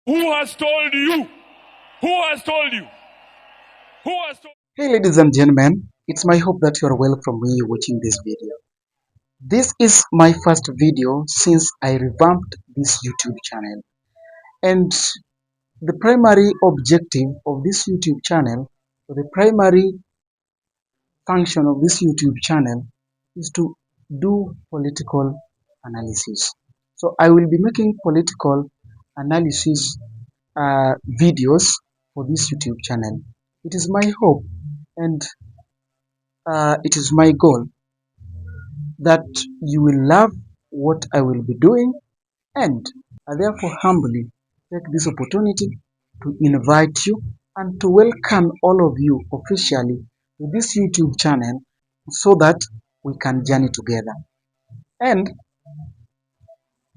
Who has told you? Who has told you? Who has told Hey ladies and gentlemen, it's my hope that you are well from where you're watching this video. This is my first video since I revamped this YouTube channel. And the primary objective of this YouTube channel, or the primary function of this YouTube channel, is to do political analysis. So I will be making political analysis videos for this YouTube channel. It is my hope and it is my goal that you will love what I will be doing, and I therefore humbly take this opportunity to invite you and to welcome all of you officially to this YouTube channel so that we can journey together. And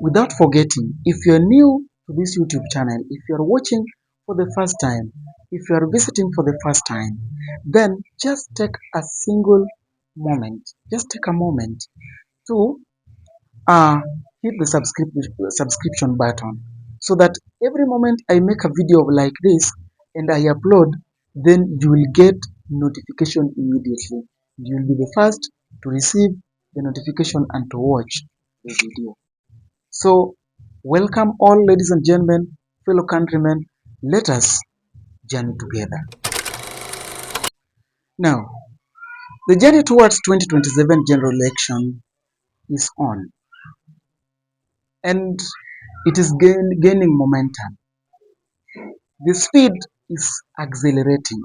without forgetting, if you're new to this YouTube channel, if you're watching for the first time, if you're visiting for the first time, then just take a single moment, just take a moment to hit the subscription button so that every moment I make a video like this and I upload, then you will get notification immediately. You will be the first to receive the notification and to watch the video. So welcome all ladies and gentlemen, fellow countrymen, let us journey together. Now, the journey towards 2027 general election is on, and it is gaining momentum. The speed is accelerating.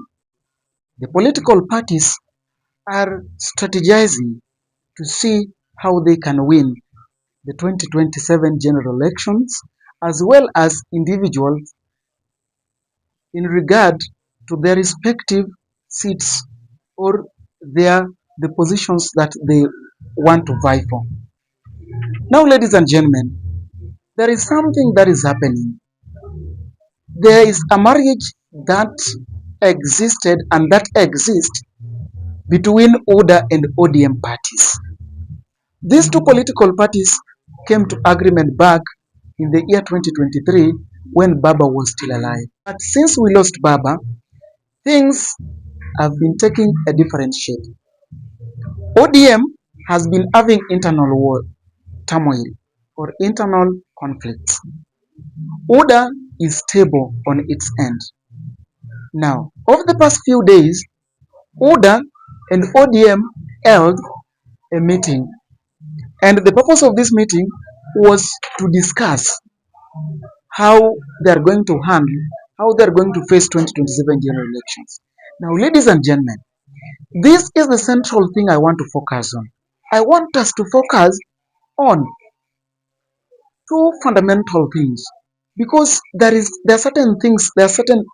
The political parties are strategizing to see how they can win the 2027 general elections, as well as individuals in regard to their respective seats or the positions that they want to vie for. Now, ladies and gentlemen, there is something that is happening. There is a marriage that existed and that exists between Uda and Odm parties. These two political parties came to agreement back in the year 2023 when Baba was still alive. But since we lost Baba, things have been taking a different shape. ODM has been having internal war, turmoil, or internal conflicts. Uda is stable on its end. Now, over the past few days, Uda and ODM held a meeting, and the purpose of this meeting was to discuss how they are going to handle, how they are going to face 2027 general elections. Now, ladies and gentlemen, this is the central thing I want to focus on. I want us to focus on two fundamental things, because there are certain things, there are certain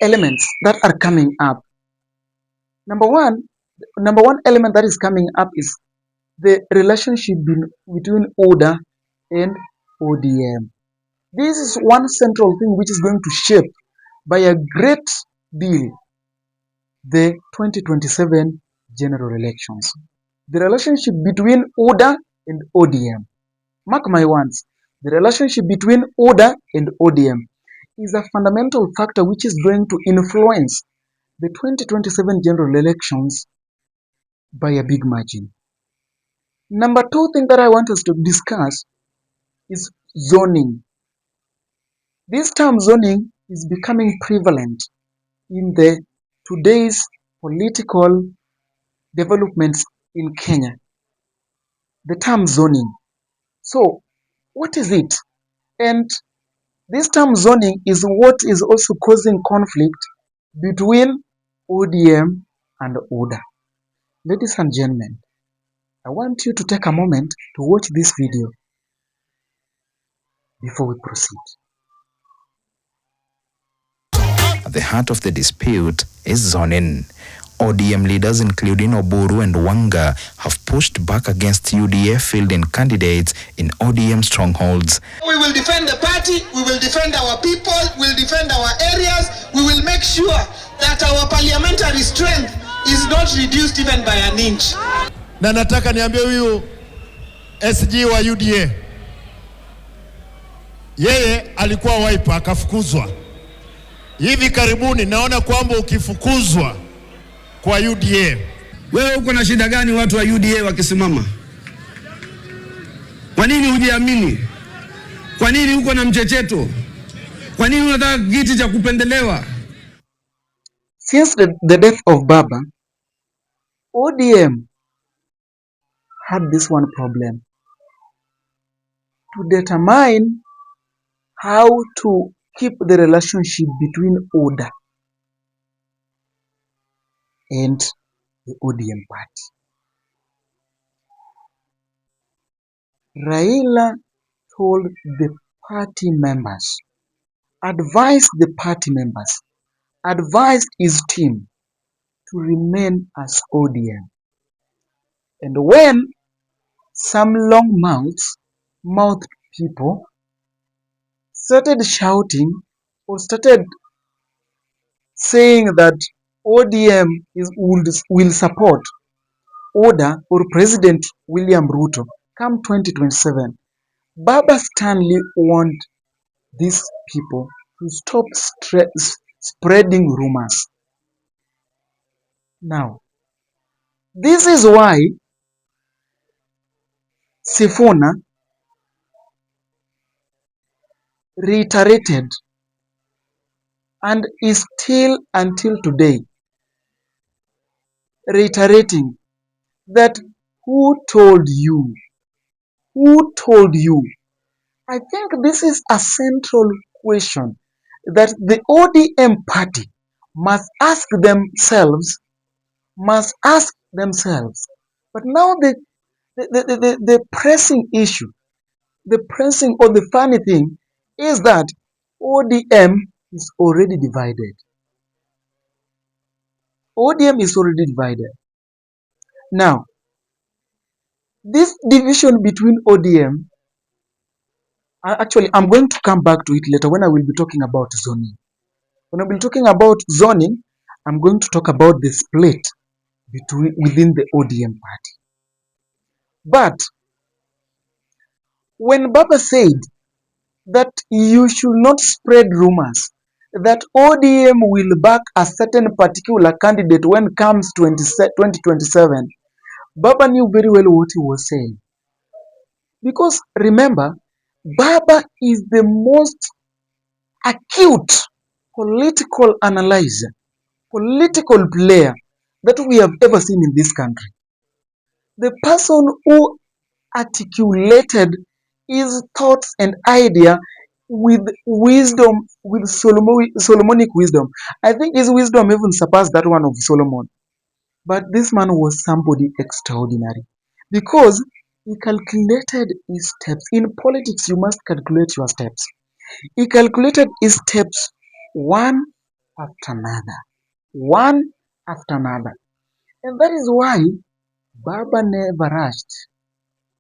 elements that are coming up. Number one element that is coming up is the relationship between Uda and ODM. This is one central thing which is going to shape by a great deal the 2027 general elections. The relationship between Uda and ODM. Mark my words, the relationship between Uda and ODM is a fundamental factor which is going to influence the 2027 general elections by a big margin. Number two thing that I want us to discuss is zoning. This term zoning is becoming prevalent in the today's political developments in Kenya. The term zoning. So, what is it? And this term zoning is what is also causing conflict between ODM and Uda. Ladies and gentlemen, I want you to take a moment to watch this video before we proceed. At the heart of the dispute is zoning. ODM leaders including Oburu and Wanga have pushed back against UDA fielding candidates in ODM strongholds. We will defend the party, we will defend our people, we will defend our areas, we will make sure that our parliamentary strength is not reduced even by an inch. Na nataka niambie huyu SG wa UDA, Yeye alikuwa Wiper akafukuzwa. Hivi karibuni naona kwamba ukifukuzwa kwa UDA, wewe uko na shida gani? Watu wa UDA wakisimama, kwa nini hujiamini? Kwa nini uko na mchecheto? Kwa nini unataka kiti cha kupendelewa? Since the death of Baba, ODM had this one problem: to determine how to keep the relationship between Uda and the ODM party. Raila told the party members, advised his team to remain as ODM. And when some long-mouthed people started shouting or started saying that ODM will support Uda or President William Ruto come 2027, Baba Stanley warned these people to stop spreading rumors. Now, this is why Sifuna reiterated and is still until today reiterating that who told you? Who told you? I think this is a central question that the ODM party must ask themselves. But now the pressing issue, the pressing or the funny thing is that ODM is already divided. ODM is already divided. Now, this division between ODM, actually, I'm going to come back to it later when I will be talking about zoning. When I will be talking about zoning, I'm going to talk about the split within the ODM party. But when Baba said that you should not spread rumors, that ODM will back a certain particular candidate when it comes 2027, Baba knew very well what he was saying. Because remember, Baba is the most acute political analyzer, political player that we have ever seen in this country. The person who articulated his thoughts and idea with wisdom, with Solomonic wisdom. I think his wisdom even surpassed that one of Solomon. But this man was somebody extraordinary because he calculated his steps. In politics, you must calculate your steps. He calculated his steps one after another, one after another. And that is why Baba never rushed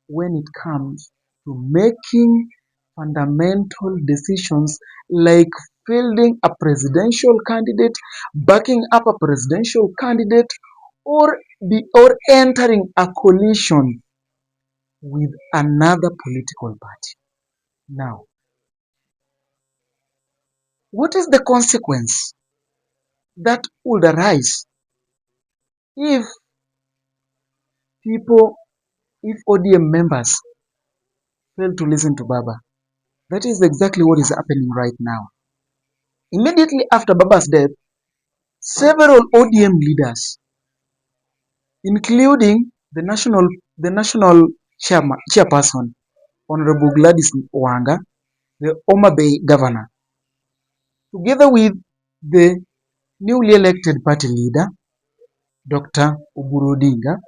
when it comes to making fundamental decisions like fielding a presidential candidate, backing up a presidential candidate, or entering a coalition with another political party. Now, what is the consequence that would arise if ODM members fail to listen to Baba? That is exactly what is happening right now. Immediately after Baba's death, several ODM leaders, including the national chairperson, Honorable Gladys Wanga, the Homa Bay governor, together with the newly elected party leader, Dr. Odm-Uda,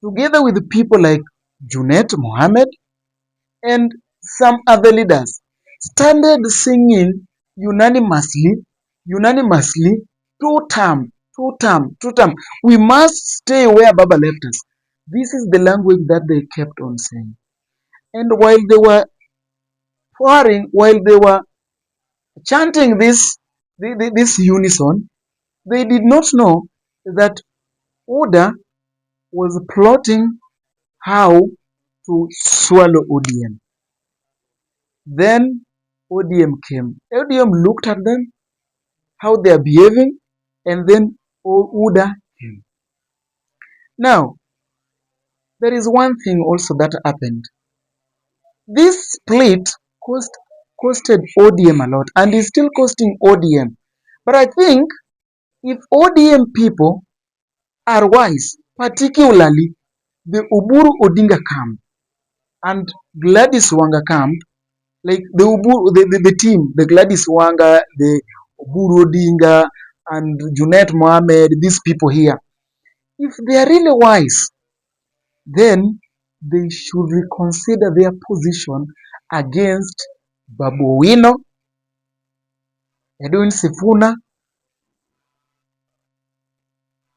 together with people like Junet Mohammed and some other leaders, started singing unanimously, two-term. We must stay where Baba left us. This is the language that they kept on saying. And while they were chanting this unison, they did not know that Uda was plotting how to swallow ODM. Then ODM came. ODM looked at them, how they are behaving, and then Uda came. Now, there is one thing also that happened. This split costed ODM a lot and is still costing ODM. But I think if ODM people are wise, particularly the Uburu Odinga camp and Gladys Wanga camp, like the team, the Gladys Wanga, the Uburu Odinga, and Junet Mohammed, these people here, if they are really wise, then they should reconsider their position against Babu Owino, Edwin Sifuna,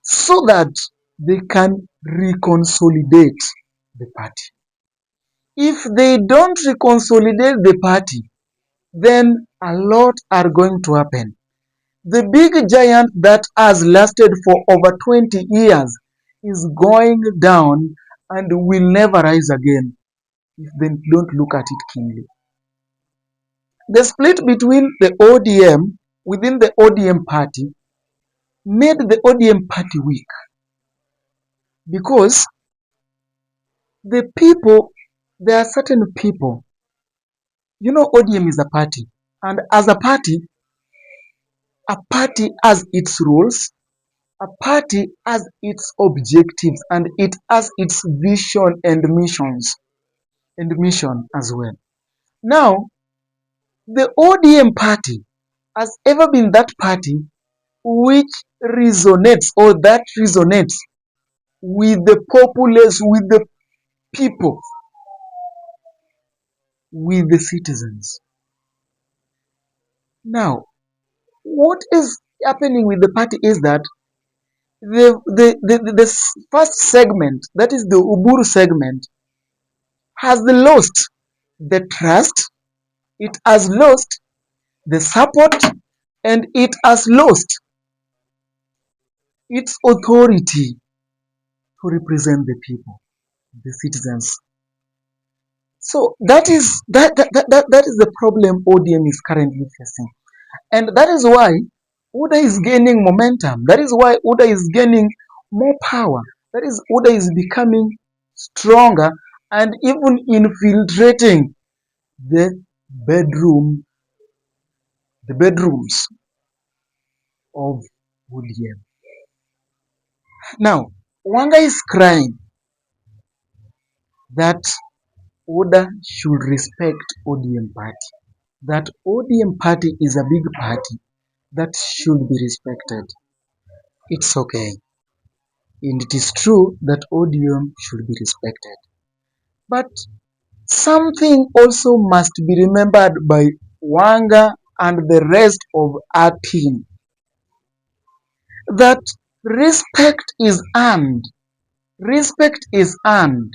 so that they can reconsolidate the party. If they don't reconsolidate the party, then a lot are going to happen. The big giant that has lasted for over 20 years is going down and will never rise again if they don't look at it keenly. The split between the ODM within the ODM party made the ODM party weak because the people, there are certain people, ODM is a party, and as a party has its rules, a party has its objectives, and it has its vision and mission as well. Now, the ODM party has ever been that party which resonates with the populace, with the people, with the citizens. Now, what is happening with the party is that the first segment, that is the Uburu segment, has lost the trust, it has lost the support, and it has lost its authority to represent the people, the citizens. So that is the problem ODM is currently facing. And that is why Uda is gaining momentum. That is why Uda is gaining more power. That is Uda is becoming stronger and even infiltrating the bedrooms of ODM. Now, Wanga is crying that Uda should respect ODM party. That ODM party is a big party that should be respected. It's okay. And it is true that ODM should be respected. But something also must be remembered by Wanga and the rest of our team. That respect is earned. Respect is earned.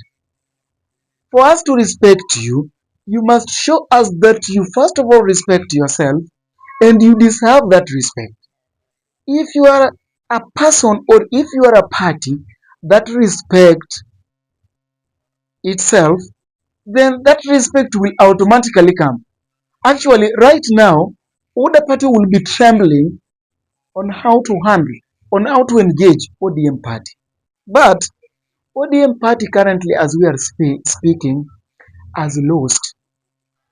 For us to respect you, you must show us that you first of all respect yourself and you deserve that respect. If you are a person or if you are a party that respects itself, then that respect will automatically come. Actually, right now, Uda party will be trembling on how to handle, on how to engage ODM party. But ODM party currently, as we are speaking, has lost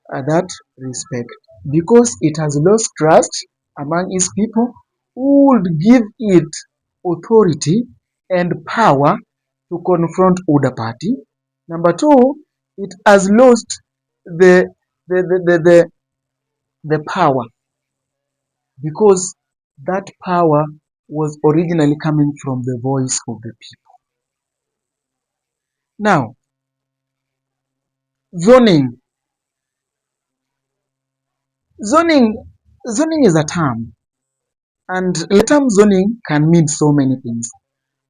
that respect because it has lost trust among its people who would give it authority and power to confront Uda party. Number two, it has lost the power because that power was originally coming from the voice of the people. Now, zoning is a term, and the term zoning can mean so many things.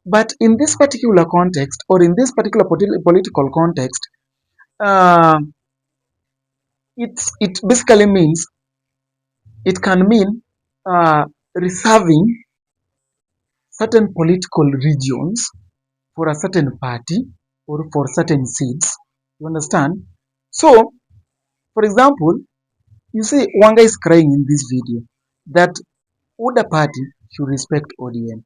But in this particular context, or in this particular political context, it basically means, it can mean reserving certain political regions for a certain party or for certain seats. You understand? So, for example, You see, Wanga is crying in this video that Uda party should respect ODM,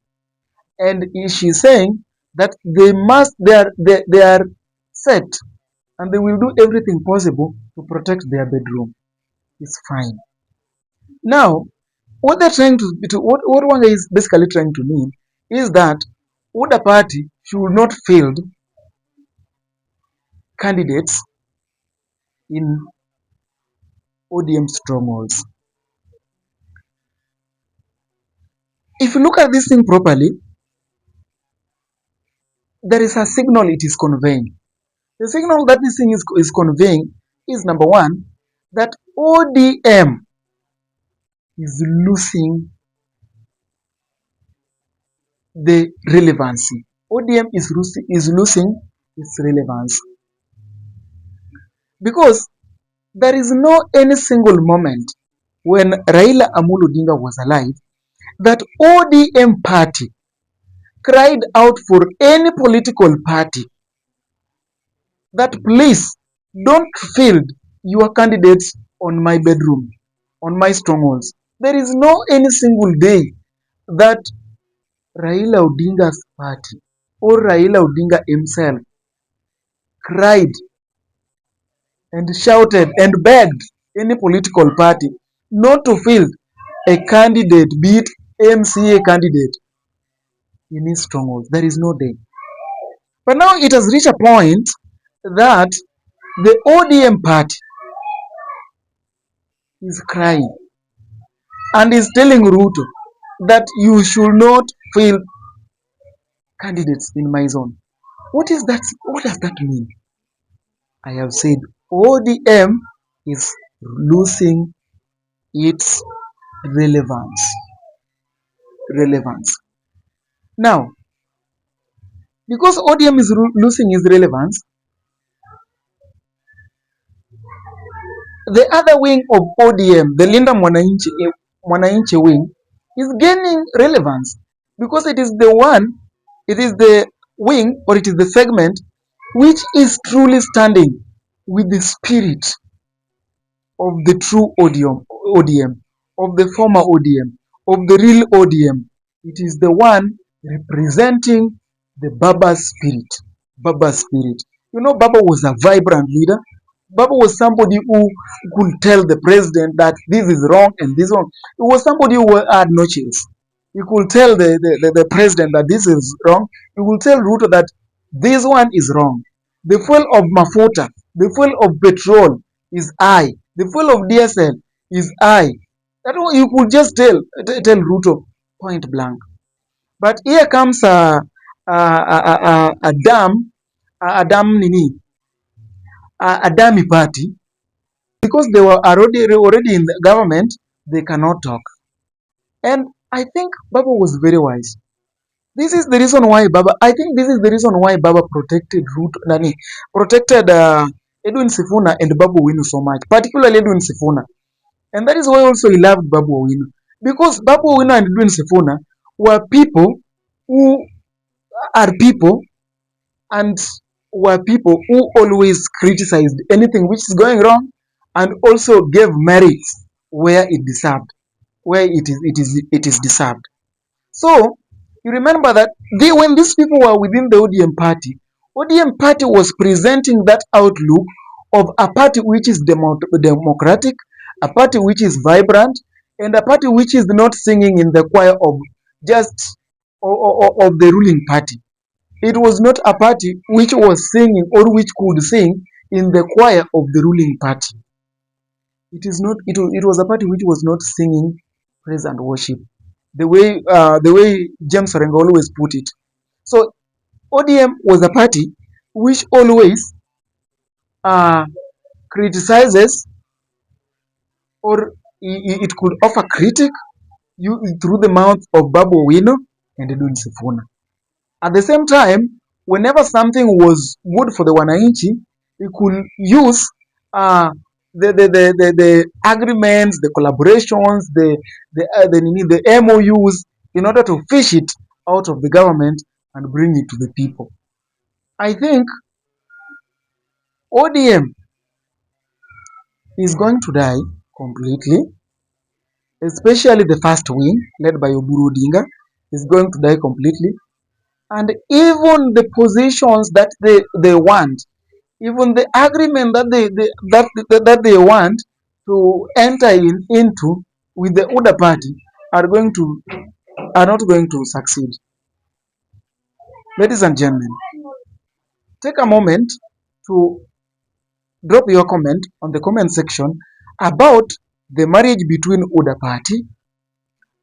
and she's saying that they are set and they will do everything possible to protect their bedroom. It's fine. Now, what they're trying what Wanga is basically trying to mean is that Uda party should not field candidates in ODM strongholds. If you look at this thing properly, there is a signal it is conveying. The signal that this thing is conveying is number one, that ODM is losing the relevancy. ODM is losing its relevance because there is no any single moment when Raila Amolo Odinga was alive that ODM party cried out for any political party that please don't field your candidates on my bedroom, on my strongholds. There is no any single day that Raila Odinga's party or Raila Odinga himself cried and shouted and begged any political party not to field a candidate, be it MCA candidate, in his strongholds. There is no day. But now it has reached a point that the ODM party is crying and is telling Ruto that you should not field candidates in my zone. What is that? What does that mean? I have said ODM is losing its relevance. Now, because ODM is losing its relevance, the other wing of ODM, the Linda Mwananchi wing, is gaining relevance because it is the wing or it is the segment which is truly standing with the spirit of the true ODM, of the former ODM, of the real ODM. It is the one representing the Baba spirit. You know, Baba was a vibrant leader. Baba was somebody who could tell the president that this is wrong and this wrong. It was somebody who had no chills. He could tell the president that this is wrong. He will tell Ruto that this one is wrong. The fuel of mafuta, the fuel of petrol is high. The fuel of DSL is high. That one you could just tell Ruto point blank. But here comes a dummy party, because they were already in the government, they cannot talk. And I think Baba was very wise. This is the reason why Baba protected Edwin Sifuna and Babu Owino so much, particularly Edwin Sifuna. And that is why also he loved Babu Owino, because Babu Owino and Edwin Sifuna were people who always criticized anything which is going wrong and also gave merits where it is deserved. So you remember that when these people were within the ODM party was presenting that outlook of a party which is democratic, a party which is vibrant, and a party which is not singing in the choir of of the ruling party. It was not a party which was singing or which could sing in the choir of the ruling party. It was a party which was not singing praise and worship, the way James Orengo always put it. So ODM was a party which always criticizes, or it could offer critique through the mouth of Babu Owino and Edwin Sifuna. At the same time, whenever something was good for the Wananchi, he could use the agreements, the collaborations, the MOUs in order to fish it out of the government and bring it to the people. I think ODM is going to die completely, especially the first wing led by Odm-Uda is going to die completely. And even the positions that they want, even the agreement that they want to enter into with the Uda party are not going to succeed. Ladies and gentlemen, take a moment to drop your comment on the comment section about the marriage between Uda party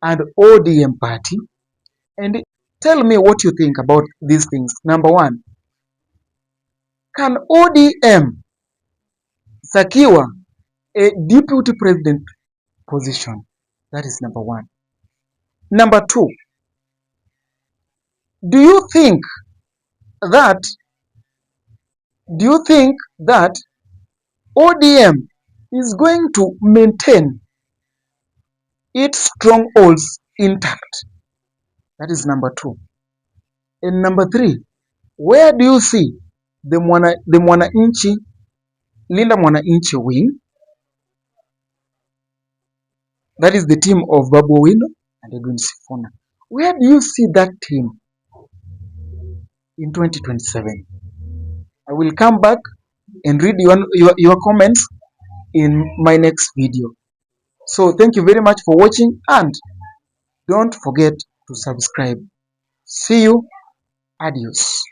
and ODM party, and tell me what you think about these things. Number one, can ODM secure a deputy president position? That is number one. Number two, do you think that ODM is going to maintain its strongholds intact? That is number two. And number three, where do you see the Mwananchi Linda Mwananchi wing? That is the team of Babu Owino and Edwin Sifuna. Where do you see that team in 2027? I will come back and read your comments in my next video. So thank you very much for watching, and don't forget to subscribe. See you. Adios.